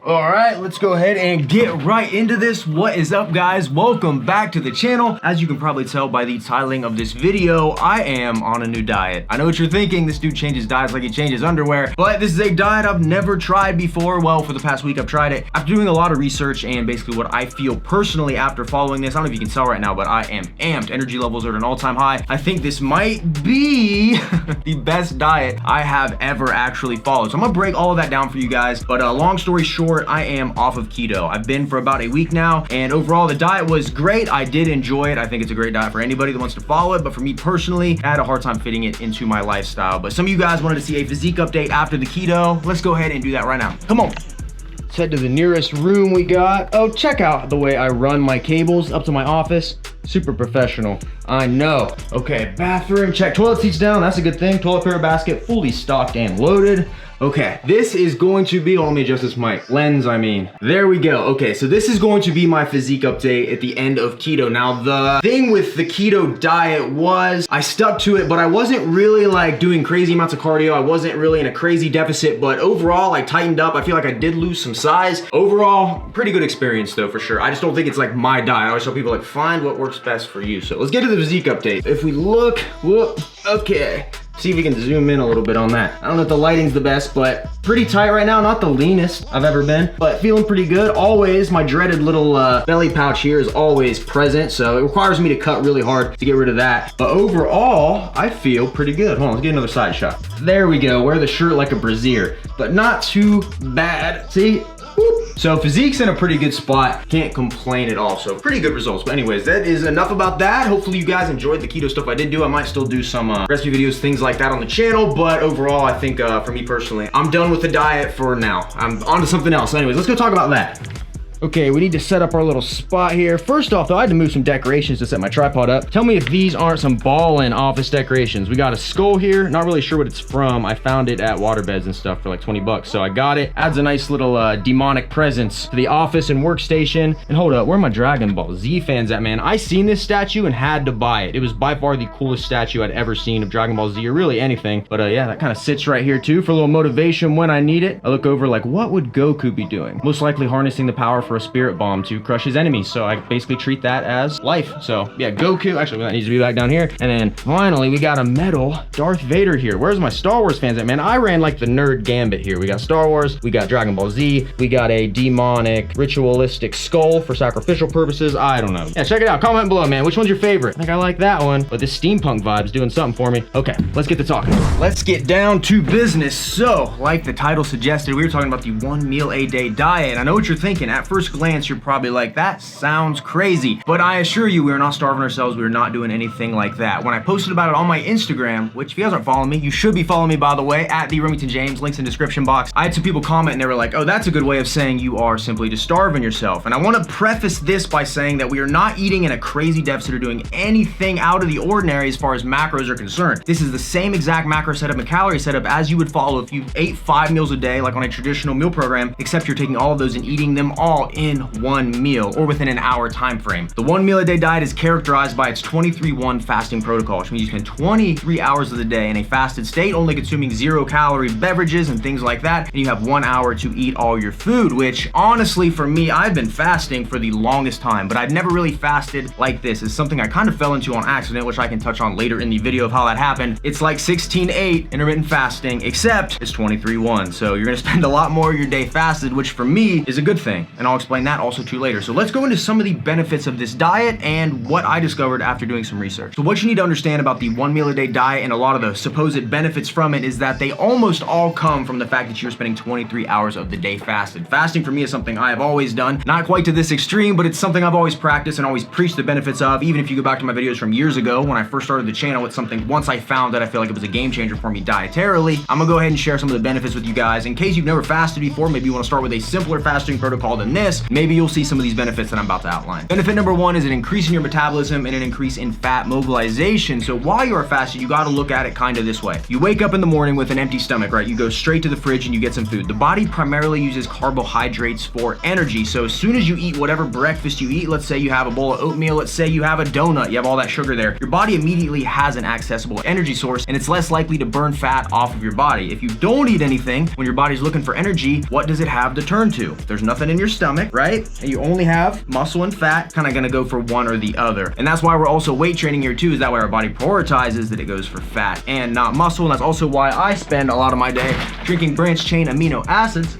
All right, let's go ahead and get right into this. What is up, guys? Welcome back to the channel. As you can probably tell by the titling of this video, I am on a new diet. I know what you're thinking. This dude changes diets like he changes underwear, but this is a diet I've never tried before. Well, for the past week, I've tried it. After doing a lot of research and basically what I feel personally after following this, I don't know if you can tell right now, but I am amped. Energy levels are at an all-time high. I think this might be the best diet I have ever actually followed. So I'm gonna break all of that down for you guys, but long story short, I am off of keto. I've been for about a week now, and overall the diet was great. I did enjoy it. I think it's a great diet for anybody that wants to follow it, but for me personally, I had a hard time fitting it into my lifestyle. But some of you guys wanted to see a physique update after the keto. Let's go ahead and do that right now. Come on. Let's head to the nearest room we got. Oh, check out the way I run my cables up to my office. Super professional, I know. Okay, bathroom, check. Toilet seats down, that's a good thing. Toilet paper basket, fully stocked and loaded. Okay, this is going to be, let me adjust this mic, lens I mean. There we go. Okay, so this is going to be my physique update at the end of keto. Now the thing with the keto diet was I stuck to it, but I wasn't really like doing crazy amounts of cardio. I wasn't really in a crazy deficit, but overall I tightened up. I feel like I did lose some size. Overall, pretty good experience though, for sure. I just don't think it's like my diet. I always tell people like, find what works best for you. So let's get to the physique update. If we look, whoop, okay. See if we can zoom in a little bit on that. I don't know if the lighting's the best, but pretty tight right now. Not the leanest I've ever been, but feeling pretty good. Always, my dreaded little belly pouch here is always present, so it requires me to cut really hard to get rid of that. But overall, I feel pretty good. Hold on, let's get another side shot. There we go. Wear the shirt like a brassiere, but not too bad. See? So physique's in a pretty good spot. Can't complain at all. So pretty good results. But anyways, that is enough about that. Hopefully you guys enjoyed the keto stuff I did do. I might still do some recipe videos, things like that on the channel. But overall, I think for me personally, I'm done with the diet for now. I'm on to something else. So anyways, let's go talk about that. Okay, we need to set up our little spot here. First off, though, I had to move some decorations to set my tripod up. Tell me if these aren't some ballin' office decorations. We got a skull here. Not really sure what it's from. I found it at Waterbeds and stuff for like 20 bucks, so I got it. Adds a nice little demonic presence to the office and workstation. And hold up, where are my Dragon Ball Z fans at, man? I seen this statue and had to buy it. It was by far the coolest statue I'd ever seen of Dragon Ball Z, or really anything. But yeah, that kind of sits right here too for a little motivation when I need it. I look over like, what would Goku be doing? Most likely harnessing the power for a spirit bomb to crush his enemies. So I basically treat that as life. So yeah, Goku, actually that needs to be back down here. And then finally we got a metal Darth Vader here. Where's my Star Wars fans at, man? I ran like the nerd gambit here. We got Star Wars, we got Dragon Ball Z, we got a demonic ritualistic skull for sacrificial purposes. I don't know. Yeah, check it out. Comment below, man. Which one's your favorite? I think I like that one, but this steampunk vibe's doing something for me. Okay, let's get to talking. Let's get down to business. So like the title suggested, we were talking about the 1 meal a day diet. I know what you're thinking. At first glance, you're probably like, that sounds crazy. But I assure you, we are not starving ourselves. We are not doing anything like that. When I posted about it on my Instagram, which if you guys aren't following me, you should be following me, by the way, at the Remington James, links in the description box. I had some people comment and they were like, oh, that's a good way of saying you are simply just starving yourself. And I want to preface this by saying that we are not eating in a crazy deficit or doing anything out of the ordinary as far as macros are concerned. This is the same exact macro setup and calorie setup as you would follow if you ate 5 meals a day, like on a traditional meal program, except you're taking all of those and eating them all in one meal or within an hour time frame. The 1 meal a day diet is characterized by its 23-1 fasting protocol, which means you spend 23 hours of the day in a fasted state, only consuming 0-calorie beverages and things like that, and you have 1 hour to eat all your food, which honestly for me, I've been fasting for the longest time, but I've never really fasted like this. It's something I kind of fell into on accident, which I can touch on later in the video of how that happened. It's like 16-8 intermittent fasting, except it's 23-1, so you're gonna spend a lot more of your day fasted, which for me is a good thing, and I'll explain that also too later. So let's go into some of the benefits of this diet and what I discovered after doing some research. So what you need to understand about the 1 meal a day diet and a lot of the supposed benefits from it is that they almost all come from the fact that you're spending 23 hours of the day fasted. Fasting for me is something I have always done, not quite to this extreme, but it's something I've always practiced and always preached the benefits of. Even if you go back to my videos from years ago when I first started the channel, it's something once I found that I feel like it was a game changer for me dietarily. I'm gonna go ahead and share some of the benefits with you guys in case you've never fasted before. Maybe you want to start with a simpler fasting protocol than this. this, maybe you'll see some of these benefits that I'm about to outline. Benefit number one is an increase in your metabolism and an increase in fat mobilization. So while you are fasting, you gotta look at it kind of this way. You wake up in the morning with an empty stomach, right? You go straight to the fridge and you get some food. The body primarily uses carbohydrates for energy. So as soon as you eat whatever breakfast you eat, let's say you have a bowl of oatmeal, let's say you have a donut, you have all that sugar there, your body immediately has an accessible energy source and it's less likely to burn fat off of your body. If you don't eat anything, when your body's looking for energy, what does it have to turn to? If there's nothing in your stomach, right? And you only have muscle and fat, kind of gonna go for one or the other. And that's why we're also weight training here too, is that way our body prioritizes that it goes for fat and not muscle. And that's also why I spend a lot of my day drinking branched chain amino acids.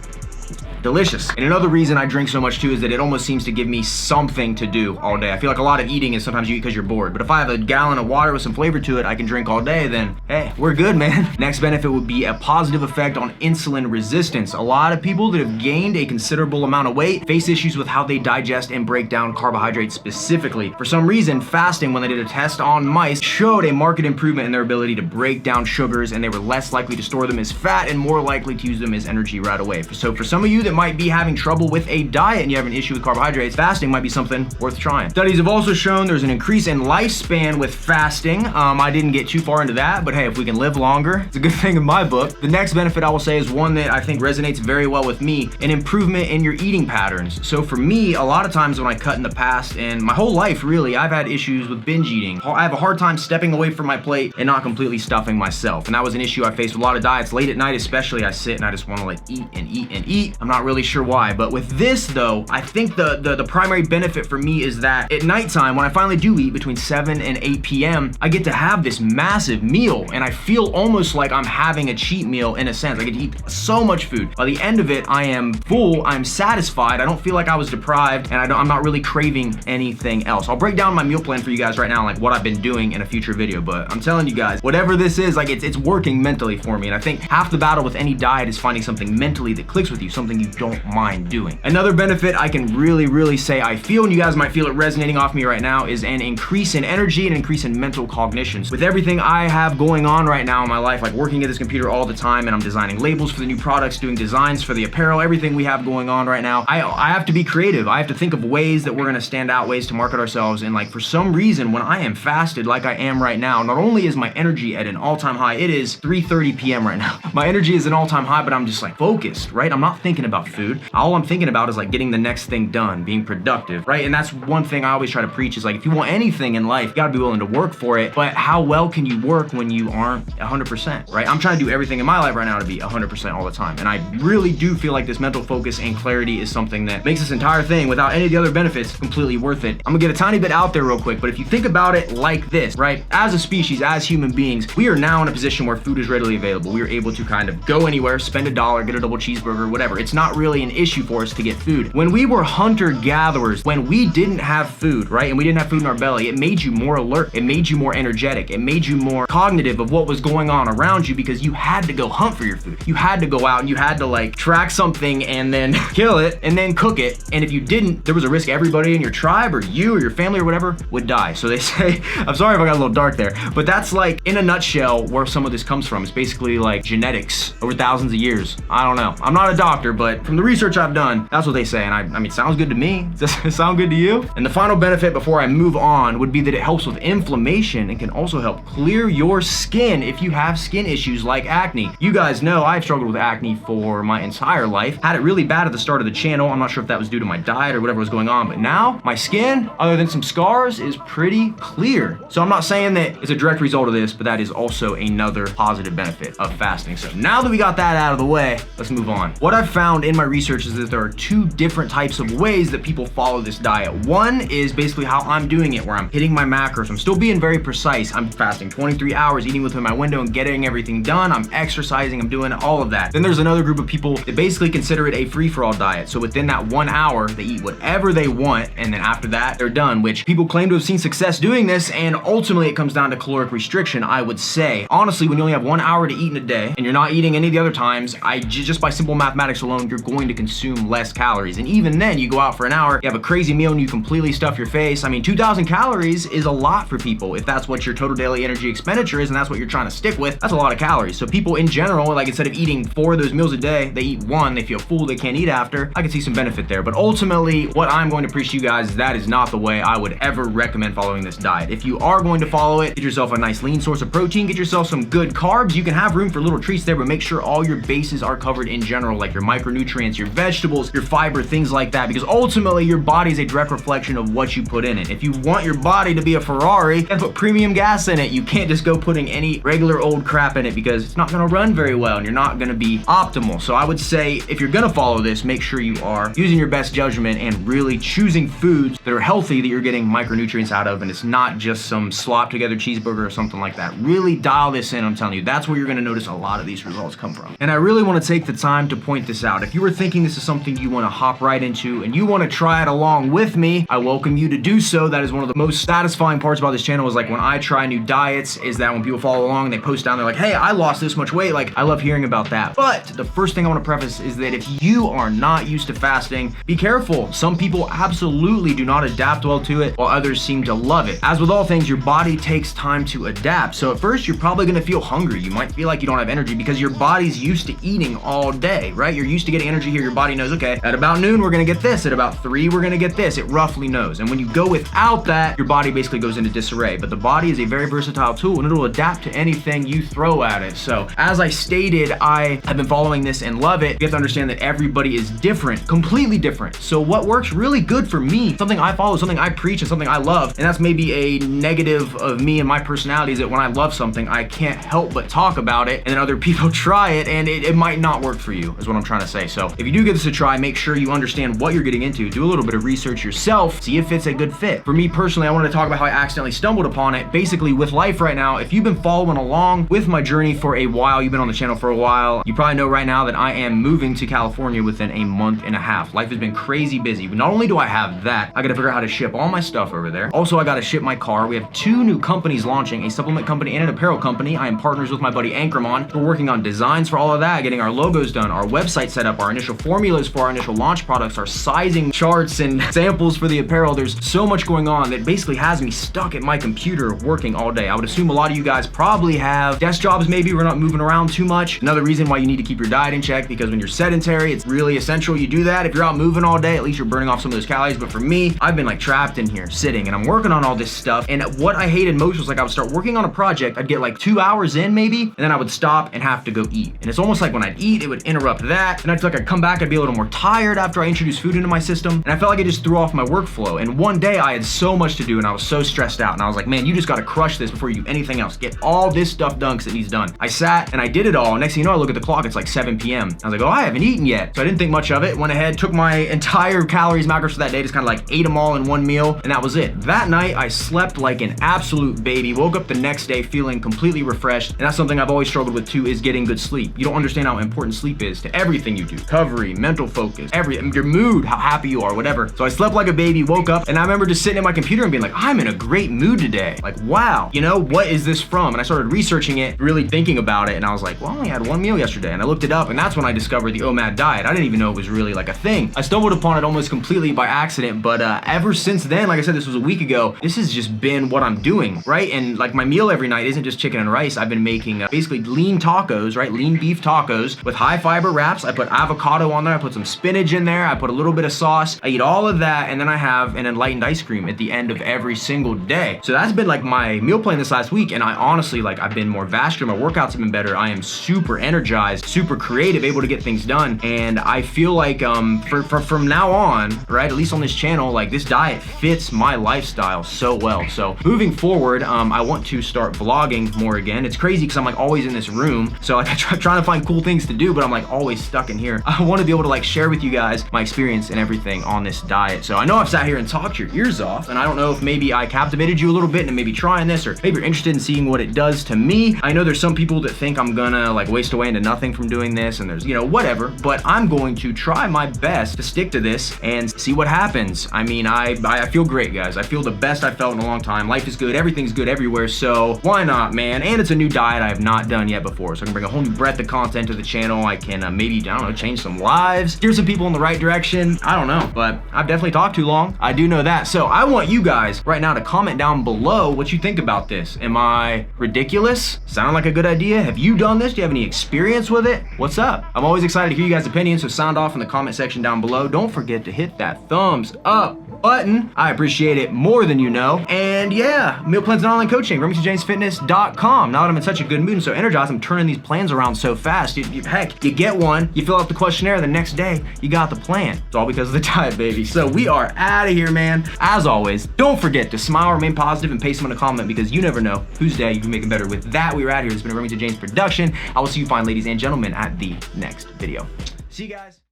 Delicious. And another reason I drink so much too is that it almost seems to give me something to do all day. I feel like a lot of eating is sometimes you eat because you're bored, but if I have a gallon of water with some flavor to it, I can drink all day, then hey, we're good, man. Next benefit would be a positive effect on insulin resistance. A lot of people that have gained a considerable amount of weight face issues with how they digest and break down carbohydrates specifically. For some reason, fasting, when they did a test on mice, showed a marked improvement in their ability to break down sugars, and they were less likely to store them as fat and more likely to use them as energy right away. So for some of you that might be having trouble with a diet and you have an issue with carbohydrates, fasting might be something worth trying. Studies have also shown there's an increase in lifespan with fasting. I didn't get too far into that, but hey, if we can live longer, it's a good thing in my book. The next benefit I will say is one that I think resonates very well with me, an improvement in your eating patterns. So for me, a lot of times when I cut in the past and my whole life really, I've had issues with binge eating. I have a hard time stepping away from my plate and not completely stuffing myself. And that was an issue I faced with a lot of diets. Late at night especially, I sit and I just want to like eat and eat and eat. I'm not really sure why, but with this though, I think the primary benefit for me is that at nighttime, when I finally do eat between 7 and 8 p.m., I get to have this massive meal and I feel almost like I'm having a cheat meal in a sense. I get to eat so much food. By the end of it, I am full, I'm satisfied, I don't feel like I was deprived, and I'm not really craving anything else. I'll break down my meal plan for you guys right now, like what I've been doing in a future video, but I'm telling you guys, whatever this is, like it's working mentally for me. And I think half the battle with any diet is finding something mentally that clicks with you, something you don't mind doing. Another benefit I can really say I feel, and you guys might feel it resonating off me right now, is an increase in energy and increase in mental cognition. With everything I have going on right now in my life, like working at this computer all the time, and I'm designing labels for the new products, doing designs for the apparel, everything we have going on right now, I have to be creative. I have to think of ways that we're gonna stand out, ways to market ourselves. And like for some reason, when I am fasted like I am right now, not only is my energy at an all-time high, it is 3:30 p.m. right now. My energy is an all-time high, but I'm just like focused, right? I'm not thinking about food. All I'm thinking about is like getting the next thing done, being productive, right? And that's one thing I always try to preach is like, if you want anything in life, you gotta be willing to work for it. But how well can you work when you aren't 100%, right? I'm trying to do everything in my life right now to be 100% all the time. And I really do feel like this mental focus and clarity is something that makes this entire thing, without any of the other benefits, completely worth it. I'm gonna get a tiny bit out there real quick, but if you think about it like this, right? As a species, as human beings, we are now in a position where food is readily available. We are able to kind of go anywhere, spend $1, get a double cheeseburger, whatever. It's not really an issue for us to get food. When we were hunter-gatherers, when we didn't have food, right? And we didn't have food in our belly, it made you more alert. It made you more energetic. It made you more cognitive of what was going on around you, because you had to go hunt for your food. You had to go out and you had to like track something and then kill it and then cook it. And if you didn't, there was a risk everybody in your tribe or you or your family or whatever would die. So they say, I'm sorry if I got a little dark there, but that's like in a nutshell where some of this comes from. It's basically like genetics over thousands of years. I don't know. I'm not a doctor, but from the research I've done, that's what they say. And I mean, sounds good to me. Does it sound good to you? And the final benefit before I move on would be that it helps with inflammation and can also help clear your skin if you have skin issues like acne. You guys know I've struggled with acne for my entire life. Had it really bad at the start of the channel. I'm not sure if that was due to my diet or whatever was going on, but now my skin, other than some scars, is pretty clear. So I'm not saying that it's a direct result of this, but that is also another positive benefit of fasting. So now that we got that out of the way, let's move on. What I've found in my research is that there are two different types of ways that people follow this diet. One is basically how I'm doing it, where I'm hitting my macros. I'm still being very precise. I'm fasting 23 hours, eating within my window and getting everything done. I'm exercising, I'm doing all of that. Then there's another group of people that basically consider it a free-for-all diet. So within that 1 hour, they eat whatever they want, and then after that, they're done, which people claim to have seen success doing this, and ultimately it comes down to caloric restriction, I would say. Honestly, when you only have 1 hour to eat in a day, and you're not eating any of the other times, just by simple mathematics alone, you're going to consume less calories. And even then, you go out for an hour, you have a crazy meal and you completely stuff your face. I mean, 2,000 calories is a lot for people. If that's what your total daily energy expenditure is and that's what you're trying to stick with, that's a lot of calories. So people in general, like instead of eating 4 of those meals a day, they eat 1, they feel full, they can't eat after. I can see some benefit there. But ultimately, what I'm going to preach to you guys is that is not the way I would ever recommend following this diet. If you are going to follow it, get yourself a nice lean source of protein, get yourself some good carbs. You can have room for little treats there, but make sure all your bases are covered in general, like your micronutrients, your vegetables, your fiber, things like that, because ultimately your body is a direct reflection of what you put in it. If you want your body to be a Ferrari, you gotta put premium gas in it. You can't just go putting any regular old crap in it because it's not gonna run very well and you're not gonna be optimal. So I would say if you're gonna follow this, make sure you are using your best judgment and really choosing foods that are healthy, that you're getting micronutrients out of, and it's not just some slop together cheeseburger or something like that. Really dial this in, I'm telling you. That's where you're gonna notice a lot of these results come from. And I really wanna take the time to point this out. If you were thinking this is something you wanna hop right into and you wanna try it along with me, I welcome you to do so. That is one of the most satisfying parts about this channel, is like when I try new diets, is that when people follow along and they post down, they're like, hey, I lost this much weight. Like, I love hearing about that. But the first thing I wanna preface is that if you are not used to fasting, be careful. Some people absolutely do not adapt well to it, while others seem to love it. As with all things, your body takes time to adapt. So at first, you're probably gonna feel hungry. You might feel like you don't have energy because your body's used to eating all day, right? You're used to getting energy here. Your body knows, okay, at about noon, we're gonna get this. At about 3, we're gonna get this. It roughly knows. And when you go without that, your body basically goes into disarray. But the body is a very versatile tool and it'll adapt to anything you throw at it. So as I stated, I have been following this and love it. You have to understand that everybody is different, completely different. So what works really good for me, something I follow, something I preach, and something I love, and that's maybe a negative of me and my personality, is that when I love something, I can't help but talk about it, and then other people try it, and it might not work for you, is what I'm trying to say. So if you do give this a try, make sure you understand what you're getting into. Do a little bit of research yourself, see if it's a good fit. For me personally, I wanted to talk about how I accidentally stumbled upon it. Basically, with life right now, if you've been following along with my journey for a while, you've been on the channel for a while, you probably know right now that I am moving to California within a month and a half. Life has been crazy busy. Not only do I have that, I gotta figure out how to ship all my stuff over there. Also, I gotta ship my car. We have 2 new companies launching, a supplement company and an apparel company. I am partners with my buddy Anchorman. We're working on designs for all of that, getting our logos done, our website set up, our initial formulas for our initial launch products, our sizing charts and samples for the apparel. There's so much going on that basically has me stuck at my computer working all day. I would assume a lot of you guys probably have desk jobs maybe. We're not moving around too much. Another reason why you need to keep your diet in check, because when you're sedentary, it's really essential you do that. If you're out moving all day, at least you're burning off some of those calories. But for me, I've been like trapped in here sitting and I'm working on all this stuff. And what I hated most was like I would start working on a project, I'd get like 2 hours in maybe, and then I would stop and have to go eat. And it's almost like when I'd eat, it would interrupt that. And I feel like I'd come back, I'd be a little more tired after I introduced food into my system. And I felt like it just threw off my workflow. And one day I had so much to do and I was so stressed out. And I was like, man, you just gotta crush this before you do anything else. Get all this stuff done because it needs done. I sat and I did it all. Next thing you know, I look at the clock, it's like 7 p.m. I was like, oh, I haven't eaten yet. So I didn't think much of it. Went ahead, took my entire calories, macros for that day, just kind of like ate them all in one meal. And that was it. That night, I slept like an absolute baby. Woke up the next day feeling completely refreshed. And that's something I've always struggled with too, is getting good sleep. You don't understand how important sleep is to everything you do. Recovery, mental focus, your mood, how happy you are, whatever. So I slept like a baby, woke up, and I remember just sitting at my computer and being like, I'm in a great mood today. Like, wow, you know, what is this from? And I started researching it, really thinking about it. And I was like, well, I only had one meal yesterday. And I looked it up, and that's when I discovered the OMAD diet. I didn't even know it was really like a thing. I stumbled upon it almost completely by accident. But ever since then, like I said, this was a week ago, this has just been what I'm doing, right? And like my meal every night isn't just chicken and rice. I've been making basically lean tacos, right? Lean beef tacos with high fiber wraps. I put avocado on there. I put some spinach in there. I put a little bit of sauce. I eat all of that. And then I have an enlightened ice cream at the end of every single day. So that's been like my meal plan this last week. And I honestly, like, I've been more vascular. My workouts have been better. I am super energized, super creative, able to get things done. And I feel like from now on, right, at least on this channel, like this diet fits my lifestyle so well. So moving forward, I want to start vlogging more again. It's crazy because I'm like always in this room. So like I'm trying to find cool things to do, but I'm like always stuck in here. I want to be able to like share with you guys my experience and everything on this diet. So I know I've sat here and talked your ears off, and I don't know if maybe I captivated you a little bit and maybe trying this, or maybe you're interested in seeing what it does to me. I know there's some people that think I'm gonna like waste away into nothing from doing this, and there's, you know, whatever, but I'm going to try my best to stick to this and see what happens. I mean, I feel great, guys. I feel the best I've felt in a long time. Life is good. Everything's good everywhere. So why not, man? And it's a new diet I have not done yet before. So I can bring a whole new breadth of content to the channel. I can maybe, I don't know, change some lives, steer some people in the right direction. I don't know, but I've definitely talked too long. I do know that. So I want you guys right now to comment down below what you think about this. Am I ridiculous? Sound like a good idea? Have you done this? Do you have any experience with it? What's up? I'm always excited to hear you guys' opinions, so sound off in the comment section down below. Don't forget to hit that thumbs up button. I appreciate it more than you know. And yeah, meal plans and online coaching, RemingtonJamesFitness.com. Now that I'm in such a good mood and so energized, I'm turning these plans around so fast. Heck, you get one, you fill out the questionnaire, the next day, you got the plan. It's all because of the diet, baby. So we are out of here, man. As always, don't forget to smile, remain positive, and paste them in a comment because you never know whose day you can make it better. With that, we are out of here. It's been a Remington James production. I will see you fine, ladies and gentlemen, at the next video. See you guys.